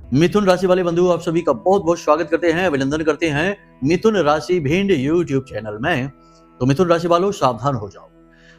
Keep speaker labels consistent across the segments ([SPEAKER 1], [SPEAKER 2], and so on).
[SPEAKER 1] मिथुन राशि वाले बंधु आप सभी का बहुत बहुत स्वागत करते हैं, अभिनंदन करते हैं मिथुन राशि भिंड यूट्यूब चैनल में। तो मिथुन राशि वालों सावधान हो जाओ।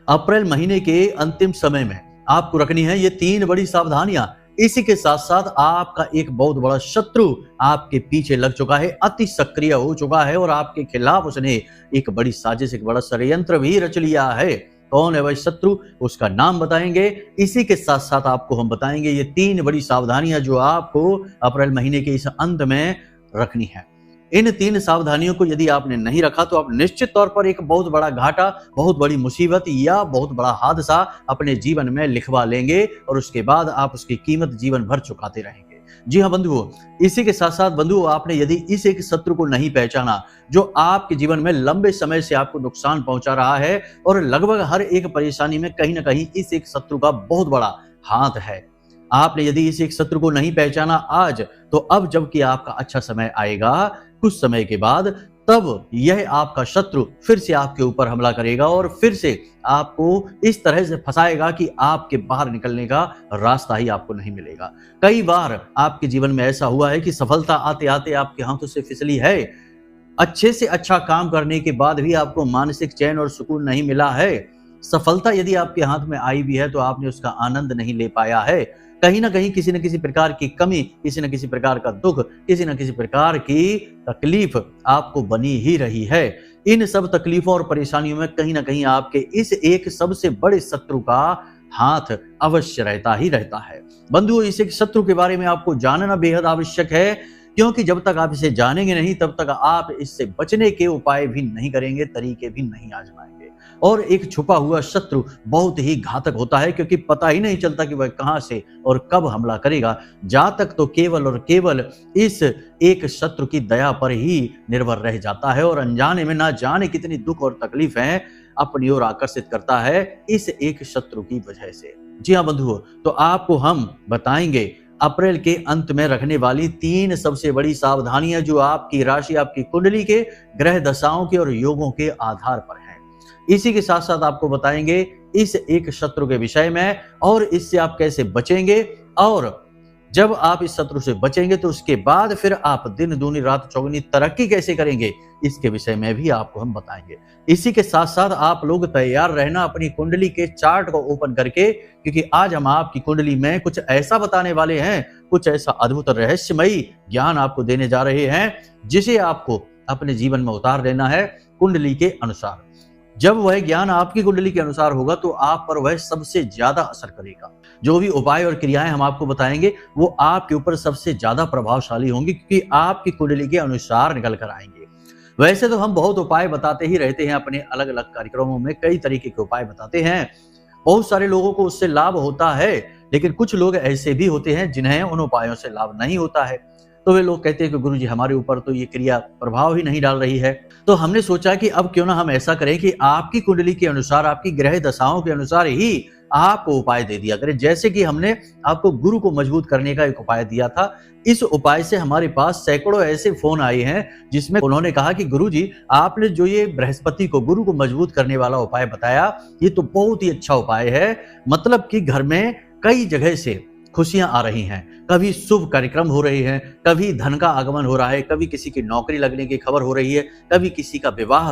[SPEAKER 1] अप्रैल महीने के अंतिम समय में आपको रखनी है ये 3 बड़ी सावधानियां। इसी के साथ साथ आपका एक बहुत बड़ा शत्रु आपके पीछे लग चुका है, अति सक्रिय हो चुका है और आपके खिलाफ उसने एक बड़ी साजिश, एक बड़ा षड्यंत्र भी रच लिया है। कौन है वह शत्रु, उसका नाम बताएंगे। इसी के साथ साथ आपको हम बताएंगे ये 3 बड़ी सावधानियां जो आपको अप्रैल महीने के इस अंत में रखनी है। इन 3 सावधानियों को यदि आपने नहीं रखा तो आप निश्चित तौर पर एक बहुत बड़ा घाटा, बहुत बड़ी मुसीबत या बहुत बड़ा हादसा अपने जीवन में लिखवा लेंगे और उसके बाद आप उसकी कीमत जीवन भर चुकाते रहेंगे। जी हाँ बंधुओं, इसी के साथ साथ बंधुओं आपने यदि इस एक शत्रु को नहीं पहचाना जो आपके जीवन में लंबे समय से आपको नुकसान पहुंचा रहा है और लगभग हर एक परेशानी में कहीं ना कहीं इस एक शत्रु का बहुत बड़ा हाथ है, आपने यदि इस एक शत्रु को नहीं पहचाना आज, तो अब जबकि आपका अच्छा समय आएगा कुछ समय के बाद, तब यह आपका शत्रु फिर से आपके ऊपर हमला करेगा और फिर से आपको इस तरह से फंसाएगा कि आपके बाहर निकलने का रास्ता ही आपको नहीं मिलेगा। कई बार आपके जीवन में ऐसा हुआ है कि सफलता आते आते आपके हाथों से फिसली है, अच्छे से अच्छा काम करने के बाद भी आपको मानसिक चैन और सुकून नहीं मिला है। सफलता यदि आपके हाथ में आई भी है तो आपने उसका आनंद नहीं ले पाया है। कहीं ना कहीं किसी न किसी प्रकार की कमी, किसी न किसी प्रकार का दुख, किसी न किसी प्रकार की तकलीफ आपको बनी ही रही है। इन सब तकलीफों और परेशानियों में कहीं ना कहीं आपके इस एक सबसे बड़े शत्रु का हाथ अवश्य रहता ही रहता है। बंधुओं, इस एक शत्रु के बारे में आपको जानना बेहद आवश्यक है, क्योंकि जब तक आप इसे जानेंगे नहीं तब तक आप इससे बचने के उपाय भी नहीं करेंगे, तरीके भी नहीं आजमाएंगे। और एक छुपा हुआ शत्रु बहुत ही घातक होता है, क्योंकि पता ही नहीं चलता कि वह कहां से और कब हमला करेगा। जातक तो केवल और केवल इस एक शत्रु की दया पर ही निर्भर रह जाता है और अनजाने में ना जाने कितनी दुख और तकलीफें अपनी ओर आकर्षित करता है इस एक शत्रु की वजह से। जी हाँ बंधुओं, तो आपको हम बताएंगे अप्रैल के अंत में रखने वाली 3 सबसे बड़ी सावधानियां जो आपकी राशि, आपकी कुंडली के ग्रह दशाओं के और योगों के आधार पर है। इसी के साथ साथ आपको बताएंगे इस एक शत्रु के विषय में और इससे आप कैसे बचेंगे, और जब आप इस शत्रु से बचेंगे तो उसके बाद फिर आप दिन दूनी रात चौगुनी तरक्की कैसे करेंगे, इसके विषय में भी आपको हम बताएंगे। इसी के साथ साथ आप लोग तैयार रहना अपनी कुंडली के चार्ट को ओपन करके, क्योंकि आज हम आपकी कुंडली में कुछ ऐसा बताने वाले हैं, कुछ ऐसा अद्भुत रहस्यमयी ज्ञान आपको देने जा रहे हैं जिसे आपको अपने जीवन में उतार देना है कुंडली के अनुसार। जब वह ज्ञान आपकी कुंडली के अनुसार होगा तो आप पर वह सबसे ज्यादा असर करेगा। जो भी उपाय और क्रियाएं हम आपको बताएंगे वो आपके ऊपर सबसे ज्यादा प्रभावशाली होंगी, क्योंकि आपकी कुंडली के अनुसार निकल कर आएंगे। वैसे तो हम बहुत उपाय बताते ही रहते हैं, अपने अलग अलग कार्यक्रमों में कई तरीके के उपाय बताते हैं, बहुत सारे लोगों को उससे लाभ होता है, लेकिन कुछ लोग ऐसे भी होते हैं जिन्हें उन उपायों से लाभ नहीं होता है। तो वे लोग कहते हैं कि गुरुजी हमारे ऊपर तो ये क्रिया प्रभाव ही नहीं डाल रही है। तो हमने सोचा कि अब क्यों ना हम ऐसा करें कि आपकी कुंडली के अनुसार, आपकी ग्रह दशाओं के अनुसार ही आपको उपाय दे दिया करें। जैसे कि हमने आपको गुरु को मजबूत करने का एक उपाय दिया था, इस उपाय से हमारे पास सैकड़ों ऐसे फोन आए हैं जिसमें उन्होंने कहा कि गुरुजी आपने जो ये बृहस्पति को, गुरु को मजबूत करने वाला उपाय बताया, ये तो बहुत ही अच्छा उपाय है। मतलब कि घर में कई जगह से खुशियां आ रही हैं, कभी शुभ कार्यक्रम हो रहे हैं, कभी धन का आगमन हो रहा है, कभी किसी की नौकरी लगने की खबर हो रही है, कभी किसी का विवाह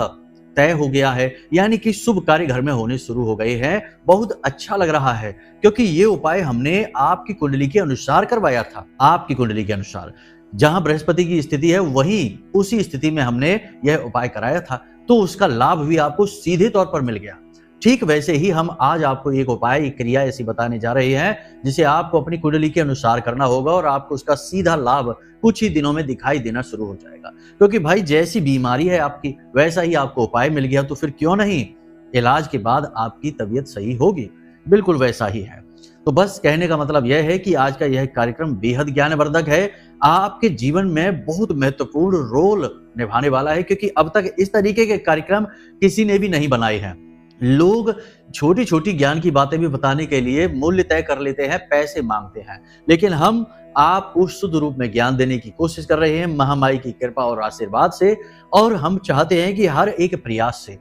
[SPEAKER 1] तय हो गया है, यानी कि शुभ कार्य घर में होने शुरू हो गए हैं। बहुत अच्छा लग रहा है, क्योंकि ये उपाय हमने आपकी कुंडली के अनुसार करवाया था। आपकी कुंडली के अनुसार जहां बृहस्पति की स्थिति है वहीं उसी स्थिति में हमने यह उपाय कराया था, तो उसका लाभ भी आपको सीधे तौर पर मिल गया। ठीक वैसे ही हम आज आपको एक उपाय, एक क्रिया ऐसी बताने जा रहे हैं जिसे आपको अपनी कुंडली के अनुसार करना होगा और आपको उसका सीधा लाभ कुछ ही दिनों में दिखाई देना शुरू हो जाएगा। क्योंकि भाई जैसी बीमारी है आपकी वैसा ही आपको उपाय मिल गया, तो फिर क्यों नहीं इलाज के बाद आपकी तबीयत सही होगी। बिल्कुल वैसा ही है। तो बस कहने का मतलब यह है कि आज का यह कार्यक्रम बेहद ज्ञानवर्धक है, आपके जीवन में बहुत महत्वपूर्ण रोल निभाने वाला है, क्योंकि अब तक इस तरीके के कार्यक्रम किसी ने भी नहीं बनाए हैं। लोग छोटी छोटी ज्ञान की बातें भी बताने के लिए मूल्य तय कर लेते हैं, पैसे मांगते हैं, लेकिन हम आपको शुद्ध रूप में ज्ञान देने की कोशिश कर रहे हैं महामाई की कृपा और आशीर्वाद से। और हम चाहते हैं कि हर एक प्रयास से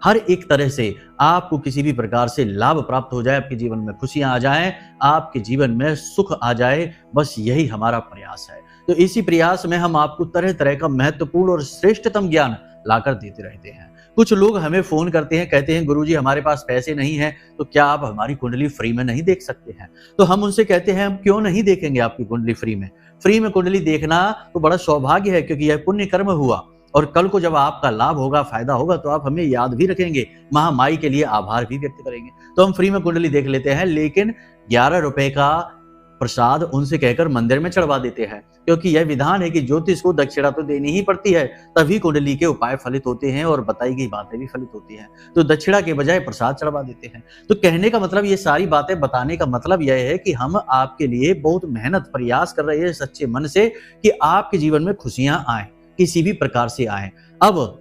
[SPEAKER 1] हर एक तरह से आपको किसी भी प्रकार से लाभ प्राप्त हो जाए, आपके जीवन में खुशियां आ जाएं, आपके जीवन में सुख आ जाए, बस यही हमारा प्रयास है। तो इसी प्रयास में हम आपको तरह तरह का महत्वपूर्ण और श्रेष्ठतम ज्ञान लाकर देते रहते हैं। कुछ लोग हमें फोन करते हैं, कहते हैं गुरुजी हमारे पास पैसे नहीं है, तो क्या आप हमारी कुंडली फ्री में नहीं देख सकते हैं? तो हम उनसे कहते हैं हम क्यों नहीं देखेंगे आपकी कुंडली फ्री में? फ्री में कुंडली देखना तो बड़ा सौभाग्य है, क्योंकि यह पुण्य कर्म हुआ और कल को जब आपका लाभ होगा, फायदा होगा, तो आप हमें याद भी रखेंगे, महामाई के लिए आभार भी व्यक्त करेंगे। तो हम फ्री में कुंडली देख लेते हैं, लेकिन 11 रुपए का प्रसाद उनसे कहकर मंदिर में चढ़वा देते हैं, क्योंकि यह विधान है कि ज्योतिष को दक्षिणा तो देनी ही पड़ती है, तभी कुंडली के उपाय फलित होते हैं और बताई गई बातें भी फलित होती हैं। तो दक्षिणा के बजाय प्रसाद चढ़वा देते हैं। तो कहने का मतलब, ये सारी बातें बताने का मतलब यह है कि हम आपके लिए बहुत मेहनत प्रयास कर रहे हैं सच्चे मन से कि आपके जीवन में खुशियां आए, किसी भी प्रकार से आए। अब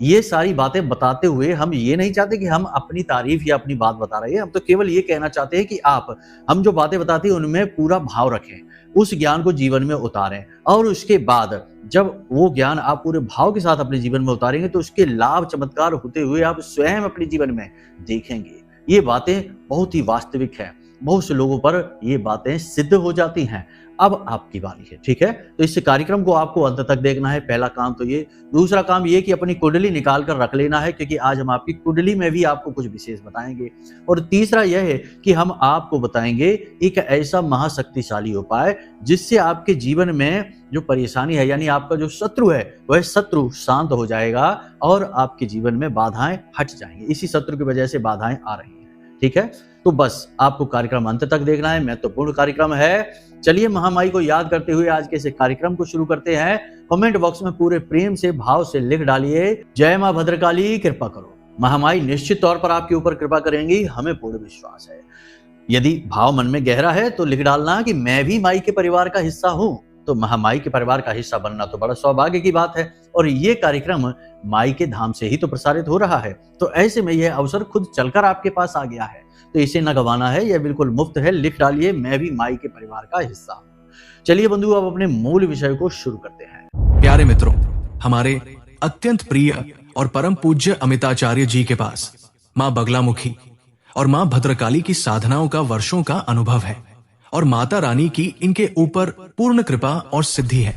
[SPEAKER 1] ये सारी बातें बताते हुए हम ये नहीं चाहते कि हम अपनी तारीफ या अपनी बात बता रहे हैं, हम तो केवल ये कहना चाहते हैं कि आप हम जो बातें बताते हैं उनमें पूरा भाव रखें, उस ज्ञान को जीवन में उतारें, और उसके बाद जब वो ज्ञान आप पूरे भाव के साथ अपने जीवन में उतारेंगे तो उसके लाभ चमत्कार होते हुए आप स्वयं अपने जीवन में देखेंगे। ये बातें बहुत ही वास्तविक है, बहुत से लोगों पर ये बातें सिद्ध हो जाती हैं। अब आपकी बारी है, ठीक है? तो इस कार्यक्रम को आपको अंत तक देखना है, पहला काम तो ये। दूसरा काम ये कि अपनी कुंडली निकाल कर रख लेना है, क्योंकि आज हम आपकी कुंडली में भी आपको कुछ विशेष बताएंगे। और तीसरा यह है कि हम आपको बताएंगे एक ऐसा महाशक्तिशाली उपाय जिससे आपके जीवन में जो परेशानी है, यानी आपका जो शत्रु है, वह शत्रु शांत हो जाएगा और आपके जीवन में बाधाएं हट जाएंगी। इसी शत्रु की वजह से बाधाएं आ रही हैं, ठीक है? तो बस आपको कार्यक्रम अंत तक देखना है, महत्वपूर्ण कार्यक्रम है। चलिए महामाई को याद करते हुए आज के इस कार्यक्रम को शुरू करते हैं। कमेंट बॉक्स में पूरे प्रेम से, भाव से लिख डालिए, जय मां भद्रकाली, कृपा करो। महामाई निश्चित तौर पर आपके ऊपर कृपा करेंगी, हमें पूर्ण विश्वास है। यदि भाव मन में गहरा है तो लिख डालना कि मैं भी माई के परिवार का हिस्सा हूं। तो महामाई के परिवार का हिस्सा बनना तो बड़ा सौभाग्य की बात है, और ये कार्यक्रम माई के धाम से ही तो प्रसारित हो रहा है। तो ऐसे में यह अवसर खुद चलकर आपके पास आ गया है, तो इसे न गंवाना है, यह बिल्कुल मुफ्त है। लिख डालिए मैं भी माई के परिवार का हिस्सा हूं। चलिए बंधु, अब अपने मूल विषय को शुरू करते हैं।
[SPEAKER 2] प्यारे मित्रों, हमारे अत्यंत प्रिय और परम पूज्य अमिताचार्य जी के पास माँ बगलामुखी और माँ भद्रकाली की साधनाओं का वर्षों का अनुभव है, और माता रानी की इनके ऊपर पूर्ण कृपा और सिद्धि है।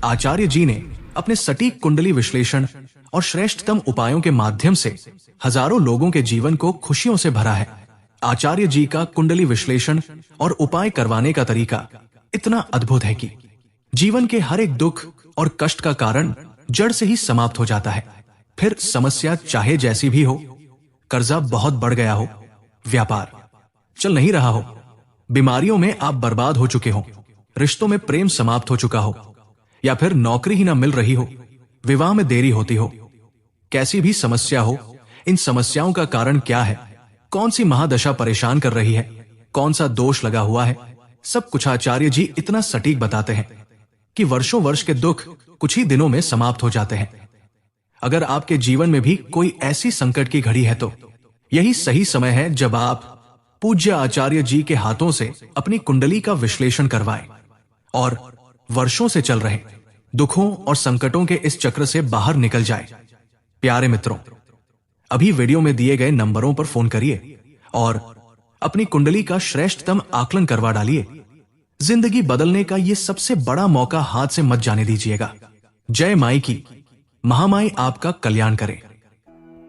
[SPEAKER 2] आचार्य जी ने अपने सटीक कुंडली विश्लेषण और श्रेष्ठतम उपायों के माध्यम से हजारों लोगों के जीवन को खुशियों से भरा है। आचार्य जी का कुंडली विश्लेषण और उपाय करवाने का तरीका इतना अद्भुत है कि जीवन के हर एक दुख और कष्ट का कारण जड़ से ही समाप्त हो जाता है। फिर समस्या चाहे जैसी भी हो, कर्जा बहुत बढ़ गया हो, व्यापार चल नहीं रहा हो, बीमारियों में आप बर्बाद हो चुके हो, रिश्तों में प्रेम समाप्त हो चुका हो, या फिर नौकरी ही ना मिल रही हो, विवाह में देरी होती हो, कैसी भी समस्या हो, इन समस्याओं का कारण क्या है, कौन सी महादशा परेशान कर रही है, कौन सा दोष लगा हुआ है, सब कुछ आचार्य जी इतना सटीक बताते हैं कि वर्षों वर्ष के दुख कुछ ही दिनों में समाप्त हो जाते हैं। अगर आपके जीवन में भी कोई ऐसी संकट की घड़ी है तो यही सही समय है जब आप पूज्य आचार्य जी के हाथों से अपनी कुंडली का विश्लेषण करवाएं और वर्षों से चल रहे दुखों और संकटों के इस चक्र से बाहर निकल जाए। प्यारे मित्रों, अभी वीडियो में दिए गए नंबरों पर फोन करिए और अपनी कुंडली का श्रेष्ठतम आकलन करवा डालिए। जिंदगी बदलने का ये सबसे बड़ा मौका हाथ से मत जाने दीजिएगा। जय माई की, महामाई आपका कल्याण करे।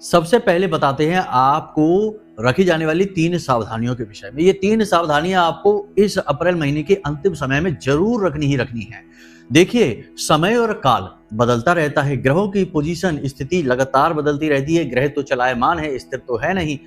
[SPEAKER 1] सबसे पहले बताते हैं आपको रखी जाने वाली 3 सावधानियों के विषय में। ये 3 सावधानियां आपको इस अप्रैल महीने के अंतिम समय में जरूर रखनी है। देखिए, समय और काल बदलता रहता है, ग्रहों की पोजीशन स्थिति लगातार बदलती रहती है। ग्रह तो चलायमान है, स्थिर तो है नहीं।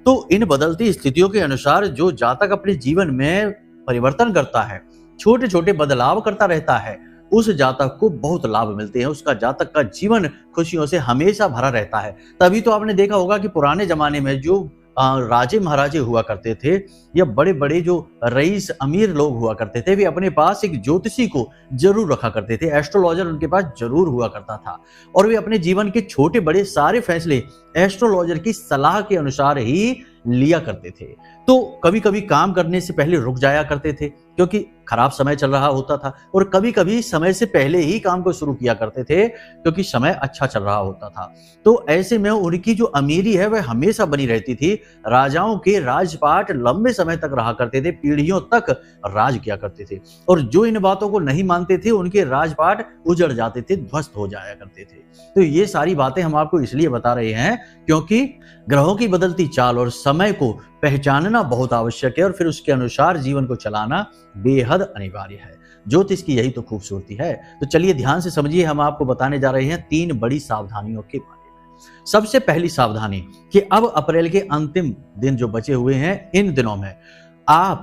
[SPEAKER 1] तो इन बदलती स्थितियों के अनुसार जो जातक अपने जीवन में परिवर्तन करता है, छोटे छोटे बदलाव करता रहता है, उस जातक को बहुत लाभ मिलते हैं। उसका जातक का जीवन खुशियों से हमेशा भरा रहता है। तभी तो आपने देखा होगा कि पुराने जमाने में जो राजे महाराजे हुआ करते थे, या बड़े बड़े जो रईस अमीर लोग हुआ करते थे, वे अपने पास एक ज्योतिषी को जरूर रखा करते थे। एस्ट्रोलॉजर उनके पास जरूर हुआ करता था, और वे अपने जीवन के छोटे बड़े सारे फैसले एस्ट्रोलॉजर की सलाह के अनुसार ही लिया करते थे। तो कभी कभी काम करने से पहले रुक जाया करते थे, क्योंकि खराब समय चल रहा होता था, और कभी कभी समय से पहले ही काम को शुरू किया करते थे क्योंकि समय अच्छा चल रहा होता था। तो ऐसे में उनकी जो अमीरी है वह हमेशा बनी रहती थी। राजाओं के राजपाट लंबे समय तक रहा करते थे, पीढ़ियों तक राज किया करते थे, और जो इन बातों को नहीं मानते थे उनके राजपाट उजड़ जाते थे, ध्वस्त हो जाया करते थे। तो ये सारी बातें हम आपको इसलिए बता रहे हैं क्योंकि ग्रहों की बदलती चाल और समय को पहचानना बहुत आवश्यक है, और फिर उसके अनुसार जीवन को चलाना बेहद अनिवार्य है। ज्योतिष की यही तो खूबसूरती है। तो चलिए ध्यान से समझिए, हम आपको बताने जा रहे हैं 3 बड़ी सावधानियों के बारे में। सबसे पहली सावधानी कि अब अप्रैल के अंतिम दिन जो बचे हुए हैं, इन दिनों में आप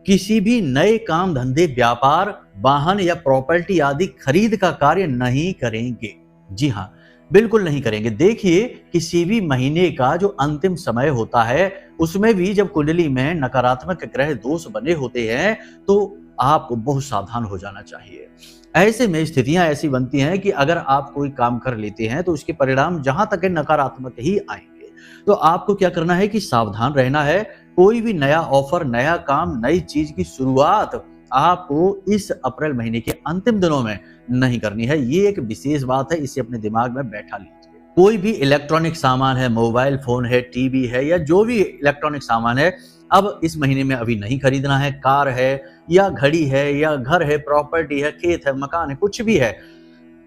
[SPEAKER 1] किसी भी नए काम धंधे, व्यापार, वाहन या प्रॉपर्टी आदि खरीद का कार्य नहीं करेंगे। जी हाँ, बिल्कुल नहीं करेंगे। देखिए, किसी भी महीने का जो अंतिम समय होता है उसमें भी जब कुंडली में नकारात्मक ग्रह दोष बने होते हैं तो आपको बहुत सावधान हो जाना चाहिए। ऐसे में स्थितियां ऐसी बनती हैं कि अगर आप कोई काम कर लेते हैं तो उसके परिणाम जहां तक है नकारात्मक ही आएंगे। तो आपको क्या करना है कि सावधान रहना है। कोई भी नया ऑफर, नया काम, नई चीज की शुरुआत आपको इस अप्रैल महीने के अंतिम दिनों में नहीं करनी है। ये एक विशेष बात है, इसे अपने दिमाग में बैठा लीजिए। कोई भी इलेक्ट्रॉनिक सामान है, मोबाइल फोन है, टीवी है, या जो भी इलेक्ट्रॉनिक सामान है, अब इस महीने में अभी नहीं खरीदना है। कार है या घड़ी है या घर है, प्रॉपर्टी है, खेत है, मकान है, कुछ भी है,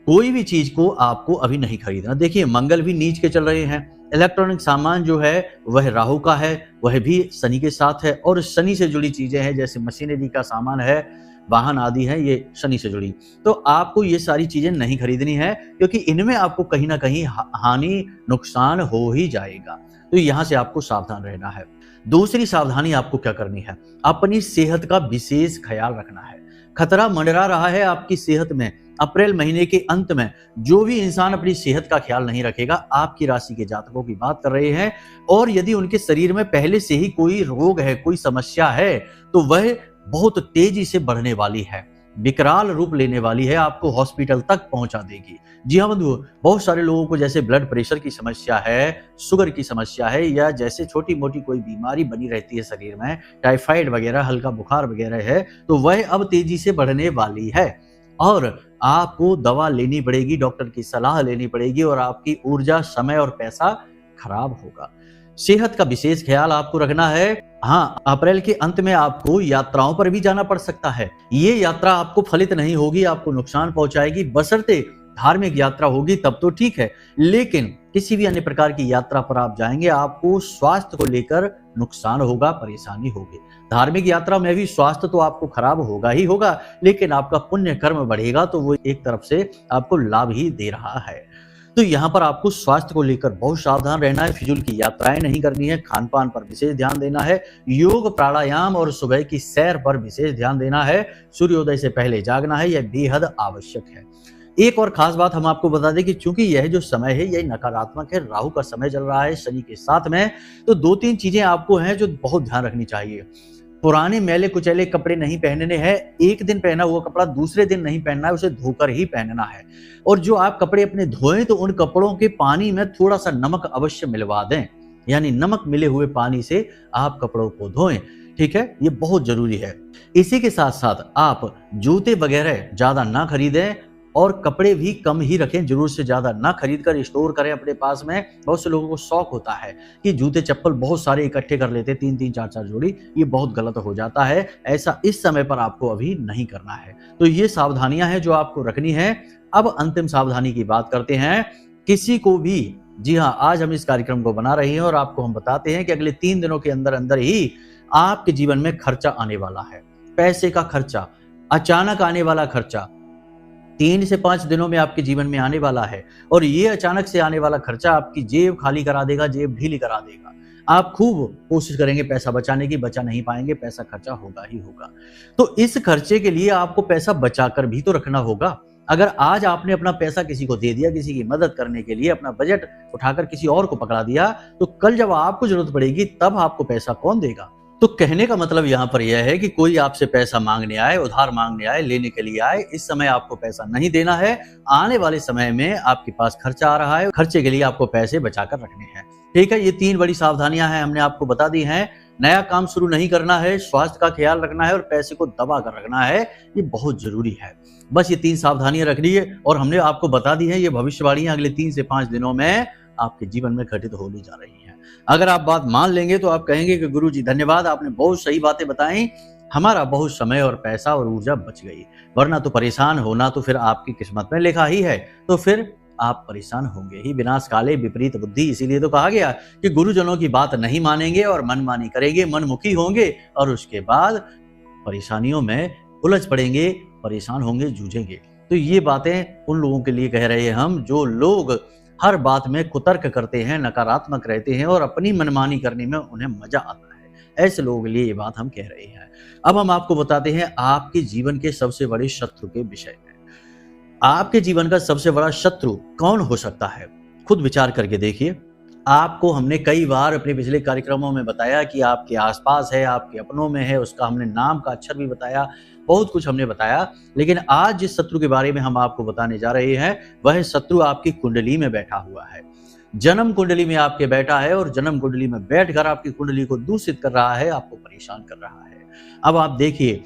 [SPEAKER 1] कोई भी चीज को आपको अभी नहीं खरीदना। देखिए, मंगल भी नीच के चल रहे हैं। इलेक्ट्रॉनिक सामान जो है वह राहु का है, वह भी शनि के साथ है, और शनि से जुड़ी चीजें हैं जैसे मशीनरी का सामान है, वाहन आदि है, ये शनि से जुड़ी। तो आपको ये सारी चीजें नहीं खरीदनी है क्योंकि इनमें आपको कहीं ना कहीं हानि, नुकसान हो ही जाएगा। तो यहां से आपको सावधान रहना है। दूसरी सावधानी आपको क्या करनी है? अपनी सेहत का विशेष ख्याल रखना है। खतरा मंडरा रहा है आपकी सेहत में। अप्रैल महीने के अंत में जो भी इंसान अपनी सेहत का ख्याल नहीं रखेगा, आपकी राशि के जातकों की बात कर रहे हैं, और यदि उनके शरीर में पहले से ही कोई रोग है, कोई समस्या है, तो वह बहुत तेजी से बढ़ने वाली है, विकराल रूप लेने वाली है, आपको हॉस्पिटल तक पहुंचा देगी। जी हाँ बंधुओं, बहुत सारे लोगों को जैसे ब्लड प्रेशर की समस्या है, शुगर की समस्या है, या जैसे छोटी मोटी कोई बीमारी बनी रहती है शरीर में, टाइफाइड वगैरह, हल्का बुखार वगैरह है, तो वह अब तेजी से बढ़ने वाली है और आपको दवा लेनी पड़ेगी, डॉक्टर की सलाह लेनी पड़ेगी, और आपकी ऊर्जा, समय और पैसा खराब होगा। सेहत का विशेष ख्याल आपको रखना है। हाँ, अप्रैल के अंत में आपको यात्राओं पर भी जाना पड़ सकता है। ये यात्रा आपको फलित नहीं होगी, आपको नुकसान पहुंचाएगी। बशर्ते धार्मिक यात्रा होगी तब तो ठीक है, लेकिन किसी भी अन्य प्रकार की यात्रा पर आप जाएंगे, आपको स्वास्थ्य को लेकर नुकसान होगा, परेशानी होगी। धार्मिक यात्रा में भी स्वास्थ्य तो आपको खराब होगा ही होगा, लेकिन आपका पुण्य कर्म बढ़ेगा तो वो एक तरफ से आपको लाभ ही दे रहा है। तो यहाँ पर आपको स्वास्थ्य को लेकर बहुत सावधान रहना है। फिजूल की यात्राएं नहीं करनी है, खान पान पर विशेष ध्यान देना है, योग, प्राणायाम और सुबह की सैर पर विशेष ध्यान देना है। सूर्योदय से पहले जागना है, यह बेहद आवश्यक है। एक और खास बात हम आपको बता दें कि चूंकि यह जो समय है यह नकारात्मक है, राहु का समय चल रहा है शनि के साथ में, तो 2-3 चीजें आपको हैं जो बहुत ध्यान रखनी चाहिए। पुराने मैले कुचैले कपड़े नहीं पहनने हैं। एक दिन पहना हुआ कपड़ा दूसरे दिन नहीं पहनना है, उसे धोकर ही पहनना है। और जो आप कपड़े अपने धोएं तो उन कपड़ों के पानी में थोड़ा सा नमक अवश्य मिलवा दें, यानी नमक मिले हुए पानी से आप कपड़ों को धोएं। ठीक है, ये बहुत जरूरी है। इसी के साथ साथ आप जूते वगैरह ज्यादा ना खरीदें और कपड़े भी कम ही रखें, जरूरत से ज्यादा ना खरीद कर स्टोर करें अपने पास में। बहुत से लोगों को शौक होता है कि जूते चप्पल बहुत सारे इकट्ठे कर लेते, 3-3, 4-4 जोड़ी। ये बहुत गलत हो जाता है, ऐसा इस समय पर आपको अभी नहीं करना है। तो ये सावधानियां हैं जो आपको रखनी है। अब अंतिम सावधानी की बात करते हैं। किसी को भी, जी हाँ, आज हम इस कार्यक्रम को बना रहे हैं और आपको हम बताते हैं कि अगले 3 दिनों के अंदर अंदर ही आपके जीवन में खर्चा आने वाला है। पैसे का खर्चा, अचानक आने वाला खर्चा 3 से 5 दिनों में आपके जीवन में आने वाला है, और ये अचानक से आने वाला खर्चा आपकी जेब खाली करा देगा, जेब ढीली करा देगा। आप खूब कोशिश करेंगे पैसा बचाने की, बचा नहीं पाएंगे, पैसा खर्चा होगा ही होगा। तो इस खर्चे के लिए आपको पैसा बचाकर भी तो रखना होगा। अगर आज आपने अपना पैसा किसी को दे दिया, किसी की मदद करने के लिए अपना बजट उठाकर किसी और को पकड़ा दिया, तो कल जब आपको जरूरत पड़ेगी तब आपको पैसा कौन देगा? तो कहने का मतलब यहाँ पर यह है कि कोई आपसे पैसा मांगने आए, उधार मांगने आए, लेने के लिए आए, इस समय आपको पैसा नहीं देना है। आने वाले समय में आपके पास खर्चा आ रहा है, खर्चे के लिए आपको पैसे बचाकर रखने हैं। ठीक है, ये 3 बड़ी सावधानियां हैं, हमने आपको बता दी हैं। नया काम शुरू नहीं करना है, स्वास्थ्य का ख्याल रखना है और पैसे को दबा कर रखना है, ये बहुत जरूरी है। बस ये 3 सावधानियां रखनी है और हमने आपको बता दी है, ये भविष्यवाणियां अगले 3 से 5 दिनों में आपके जीवन में घटित होने जा रही हैं। अगर आप बात मान लेंगे तो आप कहेंगे कि गुरुजी धन्यवाद, आपने बहुत सही बातें बताई, हमारा बहुत समय और पैसा और ऊर्जा बच गई, वरना तो परेशान होना तो फिर आपकी किस्मत में लिखा ही है, तो फिर आप परेशान होंगे ही। विनाश काले विपरीत बुद्धि, इसीलिए तो कहा गया कि गुरुजनों की बात नहीं मानेंगे और मनमानी करेंगे, मनमुखी होंगे और उसके बाद परेशानियों में उलझ पड़ेंगे, परेशान होंगे, जूझेंगे। तो ये बातें उन लोगों के लिए कह रहे हैं हम, जो लोग हर बात में कुतर्क करते हैं, नकारात्मक रहते हैं और अपनी मनमानी करने में उन्हें मजा आता है। ऐसे लोगों के लिए ये बात हम कह रहे हैं। अब हम आपको बताते हैं आपके जीवन के सबसे बड़े शत्रु के विषय में। आपके जीवन का सबसे बड़ा शत्रु कौन हो सकता है? खुद विचार करके देखिए। आपको हमने कई बार अपने पिछले कार्यक्रमों में बताया कि आपके आसपास है, आपके अपनों में है, उसका हमने नाम का अक्षर भी बताया, बहुत कुछ हमने बताया। लेकिन आज जिस शत्रु के बारे में हम आपको बताने जा रहे हैं, वह शत्रु आपकी कुंडली में बैठा हुआ है। जन्म कुंडली में आपके बैठा है और जन्म कुंडली में बैठकर आपकी कुंडली को दूषित कर रहा है, आपको परेशान कर रहा है। अब आप देखिए,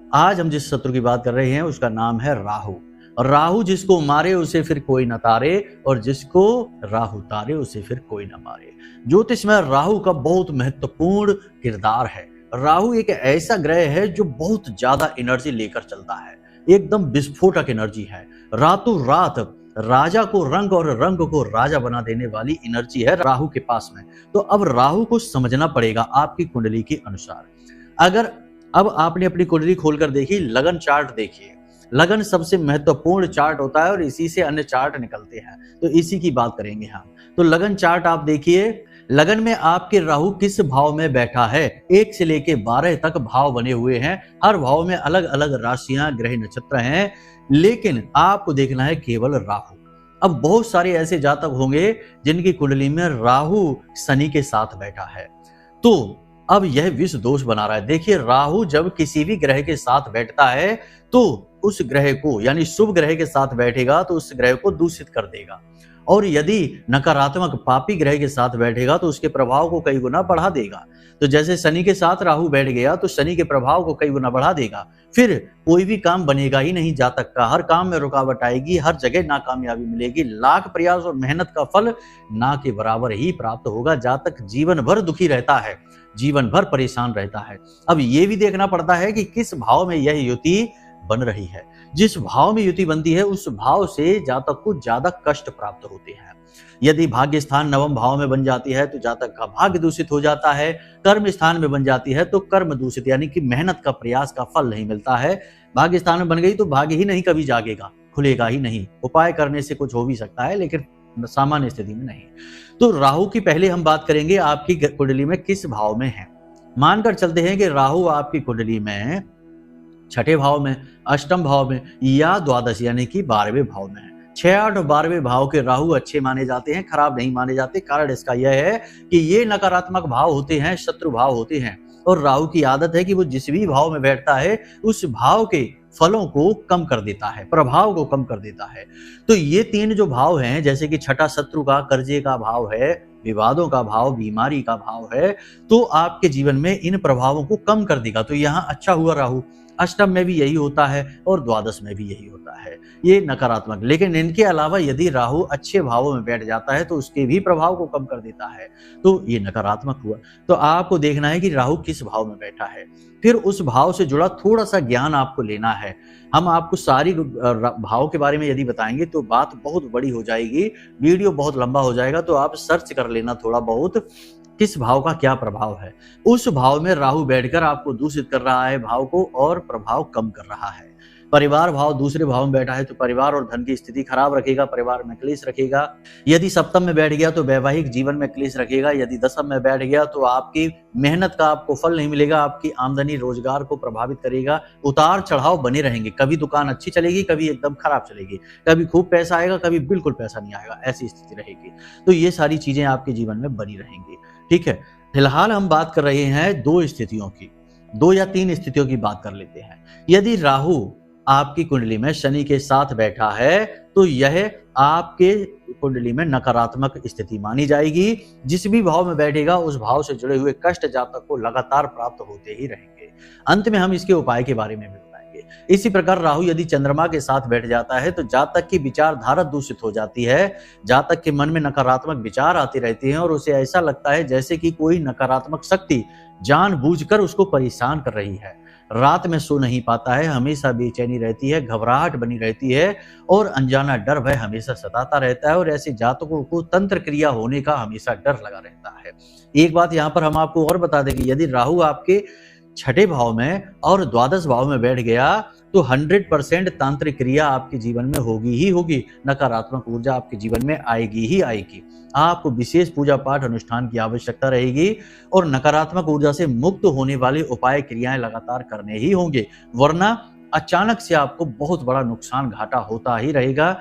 [SPEAKER 1] आज हम जिस शत्रु की बात कर रहे हैं उसका नाम है राहु। और राहु जिसको मारे उसे फिर कोई न तारे, और जिसको राहु तारे उसे फिर कोई न मारे। ज्योतिष में राहु का बहुत महत्वपूर्ण किरदार है। राहु एक ऐसा ग्रह है जो बहुत ज्यादा एनर्जी लेकर चलता है, एकदम विस्फोटक एनर्जी है। रातों रात राजा को रंग और रंग को राजा बना देने वाली एनर्जी है राहु के पास में। तो अब राहु को समझना पड़ेगा आपकी कुंडली के अनुसार। अगर अब आपने अपनी कुंडली खोलकर देखी, लगन चार्ट देखिए। लगन सबसे महत्वपूर्ण चार्ट होता है और इसी से अन्य चार्ट निकलते हैं, तो इसी की बात करेंगे हम। तो लगन चार्ट आप देखिए, लगन में आपके राहु किस भाव में बैठा है। 1 से लेके 12 तक भाव बने हुए हैं, हर भाव में अलग अलग राशियां, ग्रह, नक्षत्र हैं, लेकिन आपको देखना है केवल राहु। अब बहुत सारे ऐसे जातक होंगे जिनकी कुंडली में राहु शनि के साथ बैठा है, तो अब यह विष दोष बना रहा है। देखिए, राहु जब किसी भी ग्रह के साथ बैठता है तो उस ग्रह को, यानी शुभ ग्रह के साथ बैठेगा तो उस ग्रह को दूषित कर देगा, और यदि नकारात्मक पापी ग्रह के साथ बैठेगा तो उसके प्रभाव को कई गुना बढ़ा देगा। तो जैसे शनि के साथ राहु बैठ गया तो शनि के प्रभाव को कई गुना बढ़ा देगा, फिर कोई भी काम बनेगा ही नहीं जातक का, हर काम में रुकावट आएगी, हर जगह नाकामयाबी मिलेगी, लाख प्रयास और मेहनत का फल ना के बराबर ही प्राप्त होगा। जातक जीवन भर दुखी रहता है, जीवन भर परेशान रहता है। अब ये भी देखना पड़ता है कि किस भाव में यह युति बन रही है। जिस भाव में युति बनती है उस भाव से जातक को ज्यादा कष्ट प्राप्त होते हैं। यदि भाग्य स्थान नवम भाव में बन जाती है तो जातक का भाग्य दूषित हो जाता है। कर्म स्थान में बन जाती है तो कर्म दूषित, यानी कि मेहनत का, प्रयास का फल नहीं मिलता है। भाग्य स्थान में बन गई तो भाग्य ही नहीं कभी जागेगा, खुलेगा ही नहीं। उपाय करने से कुछ हो भी सकता है लेकिन सामान्य स्थिति में नहीं। तो राहु की पहले हम बात करेंगे आपकी कुंडली में किस भाव में है। मानकर चलते हैं कि राहु आपकी कुंडली में 6ठे भाव में, अष्टम भाव में या द्वादश यानी कि 12वें भाव में है। 6, 8 और 12वें भाव के राहु अच्छे माने जाते हैं, खराब नहीं माने जाते। कारण इसका यह है कि ये नकारात्मक भाव होते हैं, शत्रु भाव होते हैं, और राहु की आदत है कि वो जिस भी भाव में बैठता है उस भाव के फलों को कम कर देता है, प्रभाव को कम कर देता है। तो ये 3 जो भाव हैं, जैसे कि 6ठा शत्रु का, कर्जे का भाव है, विवादों का भाव, बीमारी का भाव है, तो आपके जीवन में इन प्रभावों को कम कर देगा। तो यहाँ अच्छा हुआ राहु। अष्टम में भी यही होता है और द्वादश में भी यही होता है, ये नकारात्मक। लेकिन इनके अलावा यदि राहु अच्छे भावों में बैठ जाता है तो उसके भी प्रभाव को कम कर देता है, तो ये नकारात्मक हुआ। तो आपको देखना है कि राहु किस भाव में बैठा है, फिर उस भाव से जुड़ा थोड़ा सा ज्ञान आपको लेना है। हम आपको सारी भाव के बारे में यदि बताएंगे तो बात बहुत बड़ी हो जाएगी, वीडियो बहुत लंबा हो जाएगा, तो आप सर्च कर लेना थोड़ा बहुत किस भाव का क्या प्रभाव है। उस भाव में राहु बैठकर आपको दूषित कर रहा है भाव को और प्रभाव कम कर रहा है। परिवार भाव दूसरे भाव में बैठा है तो परिवार और धन की स्थिति खराब रखेगा, परिवार में क्लेश रखेगा। यदि सप्तम में बैठ गया तो वैवाहिक जीवन में क्लेश रखेगा। यदि दशम में बैठ गया तो आपकी मेहनत का आपको फल नहीं मिलेगा, आपकी आमदनी रोजगार को प्रभावित करेगा। उतार चढ़ाव बने रहेंगे, कभी दुकान अच्छी चलेगी, कभी एकदम खराब चलेगी, कभी खूब पैसा आएगा, कभी बिल्कुल पैसा नहीं आएगा, ऐसी स्थिति रहेगी। तो ये सारी चीजें आपके जीवन में बनी रहेंगी। ठीक है, फिलहाल हम बात कर रहे हैं 2 स्थितियों की, 2 या 3 स्थितियों की बात कर लेते हैं। यदि राहु आपकी कुंडली में शनि के साथ बैठा है तो यह आपके कुंडली में नकारात्मक स्थिति मानी जाएगी। जिस भी भाव में बैठेगा उस भाव से जुड़े हुए कष्ट जातक को लगातार प्राप्त होते ही रहेंगे। अंत में हम इसके उपाय के बारे में भी बताएंगे। इसी प्रकार राहु यदि चंद्रमा के साथ बैठ जाता है तो जातक की विचारधारा दूषित हो जाती है। जातक के मन में नकारात्मक विचार आती रहती हैं और उसे ऐसा लगता है जैसे कि कोई नकारात्मक शक्ति जानबूझकर उसको परेशान कर रही है। रात में सो नहीं पाता है, हमेशा बेचैनी रहती है, घबराहट बनी रहती है और अनजाना डर भय हमेशा सताता रहता है और ऐसे जातकों को तंत्र क्रिया होने का हमेशा डर लगा रहता है। एक बात यहाँ पर हम आपको और बता दें कि यदि राहु आपके छठे भाव में और द्वादश भाव में बैठ गया तो 100% तांत्रिक क्रिया आपके जीवन में होगी ही होगी, नकारात्मक ऊर्जा आपके जीवन में आएगी ही आएगी। आपको विशेष पूजा पाठ अनुष्ठान की आवश्यकता रहेगी और नकारात्मक ऊर्जा से मुक्त होने वाले उपाय क्रियाएं लगातार करने ही होंगे, वरना अचानक से आपको बहुत बड़ा नुकसान घाटा होता ही रहेगा।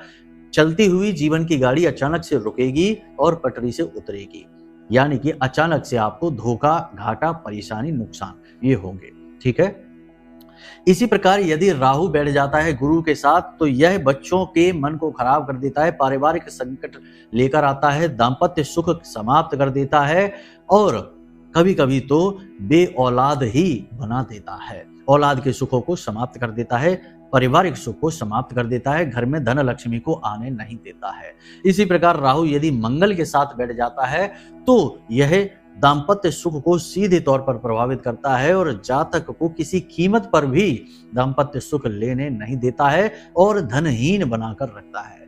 [SPEAKER 1] चलती हुई जीवन की गाड़ी अचानक से रुकेगी और पटरी से उतरेगी, यानी कि अचानक से आपको धोखा, घाटा, परेशानी, नुकसान ये होंगे। ठीक है। इसी प्रकार यदि राहु बैठ जाता है गुरु के साथ तो यह बच्चों के मन को खराब कर देता है, पारिवारिक संकट लेकर आता है, दाम्पत्य सुख समाप्त कर देता है और कभी कभी तो बे औलाद ही बना देता है। औलाद के सुखों को समाप्त कर देता है, पारिवारिक सुख को समाप्त कर देता है, घर में धन लक्ष्मी को आने नहीं देता है। इसी प्रकार राहु यदि मंगल के साथ बैठ जाता है तो यह दाम्पत्य सुख को सीधे तौर पर प्रभावित करता है और जातक को किसी कीमत पर भी दाम्पत्य सुख लेने नहीं देता है और धनहीन बनाकर रखता है।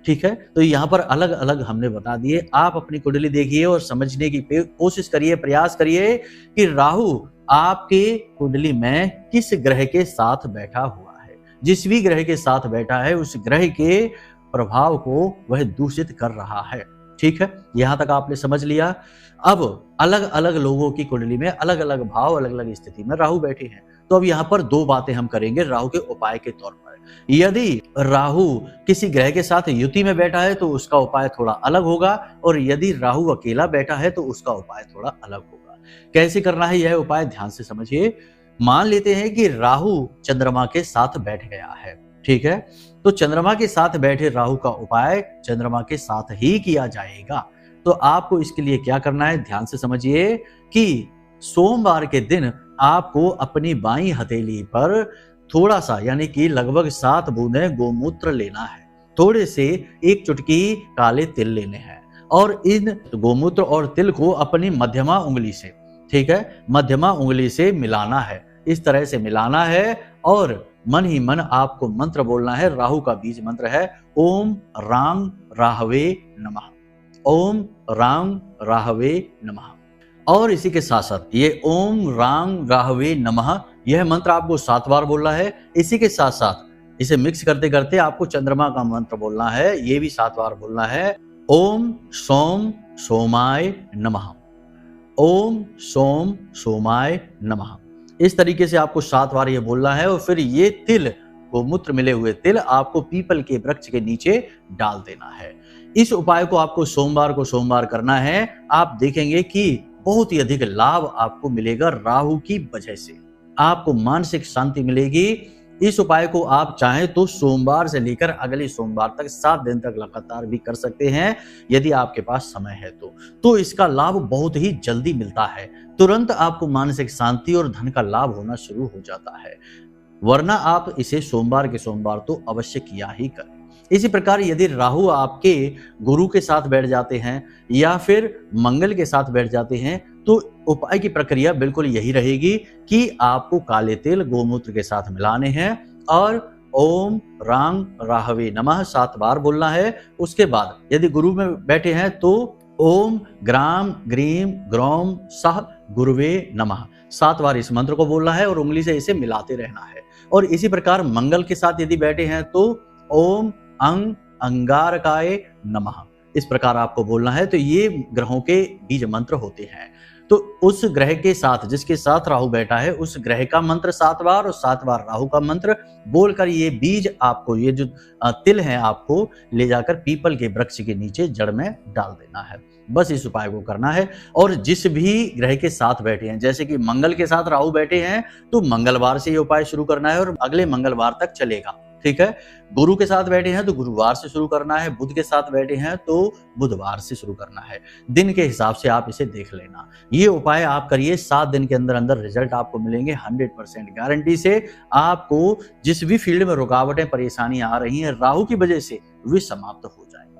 [SPEAKER 1] ठीक है। तो यहाँ पर अलग अलग हमने बता दिए। आप अपनी कुंडली देखिए और समझने की कोशिश करिए, प्रयास करिए कि राहु आपके कुंडली में किस ग्रह के साथ बैठा हुआ है। जिस भी ग्रह के साथ बैठा है उस ग्रह के प्रभाव को वह दूषित कर रहा है। ठीक है। यहां तक आपने समझ लिया। अब अलग अलग लोगों की कुंडली में अलग अलग भाव, अलग अलग स्थिति में राहु बैठे हैं। तो अब यहाँ पर दो बातें हम करेंगे राहु के उपाय के तौर पर। यदि राहु किसी ग्रह के साथ युति में बैठा है तो उसका उपाय थोड़ा अलग होगा और यदि राहु अकेला बैठा है तो उसका उपाय थोड़ा अलग होगा। कैसे करना है यह उपाय ध्यान से समझिए। मान लेते हैं कि राहु चंद्रमा के साथ बैठ गया है। ठीक है। तो चंद्रमा के साथ बैठे राहु का उपाय चंद्रमा के साथ ही किया जाएगा। तो आपको इसके लिए क्या करना है ध्यान से समझिए कि सोमवार के दिन आपको अपनी बाईं हथेली पर थोड़ा सा यानी कि लगभग 7 बूंदें गोमूत्र लेना है। थोड़े से एक चुटकी काले तिल लेने हैं और इन गोमूत्र और तिल को अपनी मध्यमा उंगली से, ठीक है, मध्यमा उंगली से मिलाना है। इस तरह से मिलाना है और मन ही मन आपको मंत्र बोलना है। राहु का बीज मंत्र है ओम रांग राहवे नमः, ओम रांग राहवे नमः। और इसी के साथ साथ ये ओम रांग राहवे नमः यह मंत्र आपको 7 बार बोलना है। इसी के साथ साथ इसे मिक्स करते करते आपको चंद्रमा का मंत्र बोलना है, ये भी 7 बार बोलना है। ओम सोम सोमाय नमः, ओम सोम सोमाय नमः। इस तरीके से आपको 7 बार ये बोलना है और फिर ये तिल, गोमूत्र मिले हुए तिल आपको पीपल के वृक्ष के नीचे डाल देना है। इस उपाय को आपको सोमवार को सोमवार करना है। आप देखेंगे कि बहुत ही अधिक लाभ आपको मिलेगा। राहु की वजह से आपको मानसिक शांति मिलेगी। इस उपाय को आप चाहें तो सोमवार से लेकर अगले सोमवार तक 7 दिन तक लगातार भी कर सकते हैं यदि आपके पास समय है तो इसका लाभ बहुत ही जल्दी मिलता है। तुरंत आपको मानसिक शांति और धन का लाभ होना शुरू हो जाता है, वरना आप इसे सोमवार के सोमवार तो अवश्य किया ही करें। इसी प्रकार यदि राहु आपके गुरु के साथ बैठ जाते हैं या फिर मंगल के साथ बैठ जाते हैं तो उपाय की प्रक्रिया बिल्कुल यही रहेगी कि आपको काले तिल गोमूत्र के साथ मिलाने हैं और ओम रांग राहवे नमः 7 बार बोलना है। उसके बाद यदि गुरु में बैठे हैं तो ओम ग्राम ग्रीम ग्रोम सह गुरुवे नमः 7 बार इस मंत्र को बोलना है और उंगली से इसे मिलाते रहना है। और इसी प्रकार मंगल के साथ यदि बैठे हैं तो ओम अंग अंगारकाय नमः इस प्रकार आपको बोलना है। तो ये ग्रहों के बीज मंत्र होते हैं। तो उस ग्रह के साथ जिसके साथ राहु बैठा है उस ग्रह का मंत्र 7 बार और 7 बार राहु का मंत्र बोलकर ये बीज आपको, ये जो तिल है आपको ले जाकर पीपल के वृक्ष के नीचे जड़ में डाल देना है। बस इस उपाय को करना है। और जिस भी ग्रह के साथ बैठे हैं, जैसे कि मंगल के साथ राहु बैठे हैं तो मंगलवार से ये उपाय शुरू करना है और अगले मंगलवार तक चलेगा। ठीक है। गुरु के साथ बैठे हैं तो गुरुवार से शुरू करना है, बुध के साथ बैठे हैं तो बुधवार से शुरू करना है। दिन के हिसाब से आप इसे देख लेना। ये उपाय आप करिए, 7 दिन के अंदर अंदर रिजल्ट आपको मिलेंगे 100% गारंटी से। आपको जिस भी फील्ड में रुकावटें परेशानियां आ रही हैं राहु की वजह से, वे समाप्त हो जाएंगे।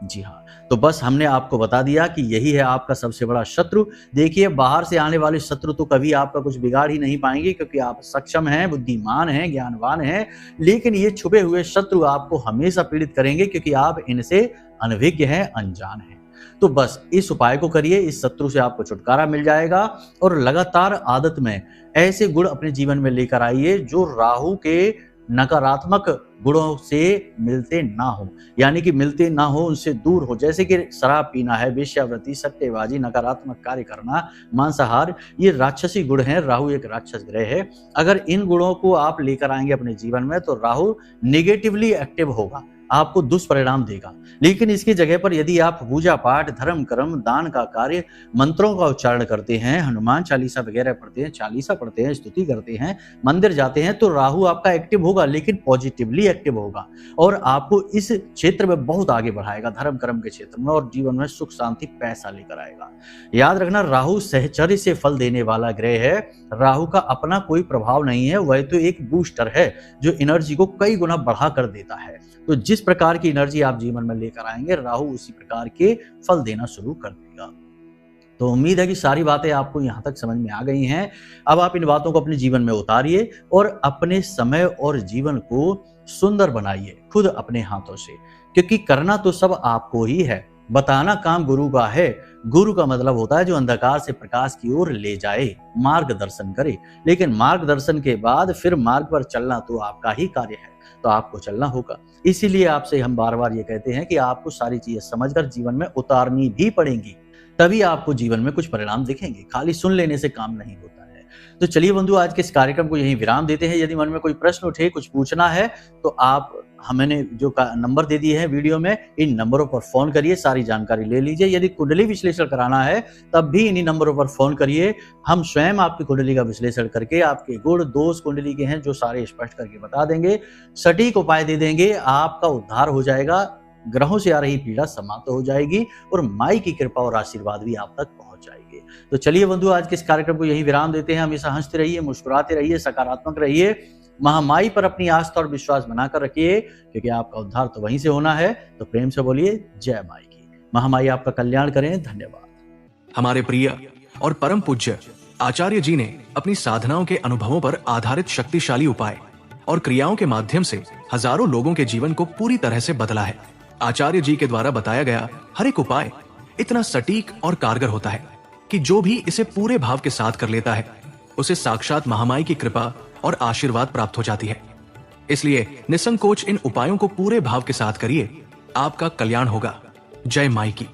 [SPEAKER 1] जी हाँ, तो बस हमने आपको बता दिया कि यही है आपका सबसे बड़ा शत्रु। देखिए, बाहर से आने वाले शत्रु तो कभी आपका कुछ बिगाड़ ही नहीं पाएंगे, क्योंकि आप सक्षम हैं, बुद्धिमान हैं, ज्ञानवान हैं। लेकिन ये छुपे हुए शत्रु आपको हमेशा पीड़ित करेंगे, क्योंकि आप इनसे अनभिज्ञ हैं, अनजान हैं। तो बस इस उपाय को करिए, इस शत्रु से आपको छुटकारा मिल जाएगा। और लगातार आदत में ऐसे गुण अपने जीवन में लेकर आइए जो राहु के नकारात्मक गुणों से मिलते ना हो, यानी कि मिलते ना हो, उनसे दूर हो। जैसे कि शराब पीना है, वेश्यावृत्ति, सट्टेबाजी, नकारात्मक कार्य करना, मांसाहार, ये राक्षसी गुण हैं। राहु एक राक्षस ग्रह है। अगर इन गुणों को आप लेकर आएंगे अपने जीवन में तो राहु नेगेटिवली एक्टिव होगा, आपको दुष्परिणाम देगा। लेकिन इसकी जगह पर यदि आप पूजा पाठ, धर्म कर्म, दान का कार्य, मंत्रों का उच्चारण करते हैं, हनुमान चालीसा वगैरह पढ़ते हैं, चालीसा पढ़ते हैं, स्तुति करते हैं, मंदिर जाते हैं, तो राहु आपका एक्टिव होगा, लेकिन पॉजिटिवली एक्टिव होगा और आपको इस क्षेत्र में बहुत आगे बढ़ाएगा, धर्म कर्म के क्षेत्र में, और जीवन में सुख शांति पैसा लेकर आएगा। याद रखना, राहु सहचर्य से फल देने वाला ग्रह है। राहु का अपना कोई प्रभाव नहीं है, वह तो एक बूस्टर है जो एनर्जी को कई गुना बढ़ा कर देता है। तो जिस प्रकार की एनर्जी आप जीवन में लेकर आएंगे, राहु उसी प्रकार के फल देना शुरू कर देगा। तो उम्मीद है कि सारी बातें आपको यहाँ तक समझ में आ गई हैं। अब आप इन बातों को अपने जीवन में उतारिए और अपने समय और जीवन को सुंदर बनाइए खुद अपने हाथों से, क्योंकि करना तो सब आपको ही है, बताना काम गुरु का है। गुरु का मतलब होता है जो अंधकार से प्रकाश की ओर ले जाए, मार्गदर्शन करे। लेकिन मार्गदर्शन के बाद फिर मार्ग पर चलना तो आपका ही कार्य है, तो आपको चलना होगा। इसीलिए आपसे हम बार बार ये कहते हैं कि आपको सारी चीजें समझकर जीवन में उतारनी भी पड़ेंगी, तभी आपको जीवन में कुछ परिणाम दिखेंगे। खाली सुन लेने से काम नहीं होता है। तो चलिए बंधु, आज के इस कार्यक्रम को यहीं विराम देते हैं। यदि मन में कोई प्रश्न उठे, कुछ पूछना है, तो आप हमने जो नंबर दे दिए हैं वीडियो में, इन नंबरों पर फोन करिए, सारी जानकारी ले लीजिए। यदि कुंडली विश्लेषण कराना है तब भी इन्हीं नंबरों पर फोन करिए। हम स्वयं आपकी कुंडली का विश्लेषण करके आपके गुण दोष कुंडली के हैं जो सारे स्पष्ट करके बता देंगे, सटीक उपाय दे देंगे, आपका उद्धार हो जाएगा, ग्रहों से आ रही पीड़ा समाप्त हो जाएगी और माई की कृपा और आशीर्वाद भी आप तक पहुंच जाएंगे। तो चलिए बंधु, आज के इस कार्यक्रम को यहीं विराम देते हैं। हमेशा हंसते रहिए, मुस्कुराते रहिए, सकारात्मक रहिए, महामाई पर अपनी आस्था और विश्वास बनाकर रखिए, क्योंकि आपका उद्धार तो वहीं से होना है। तो प्रेम से बोलिए जय माई की। महामाई आपका कल्याण करें। धन्यवाद।
[SPEAKER 2] हमारे प्रिय और परम पूज्य आचार्य जी ने अपनी साधनाओं के अनुभवों पर आधारित शक्तिशाली उपाय और क्रियाओं के माध्यम से हजारों लोगों के जीवन को पूरी तरह से बदला है। आचार्य जी के द्वारा बताया गया हर एक उपाय इतना सटीक और कारगर होता है कि जो भी इसे पूरे भाव के साथ कर लेता है, उसे साक्षात महामाई की कृपा और आशीर्वाद प्राप्त हो जाती है। इसलिए निसंकोच इन उपायों को पूरे भाव के साथ करिए, आपका कल्याण होगा। जय माई की।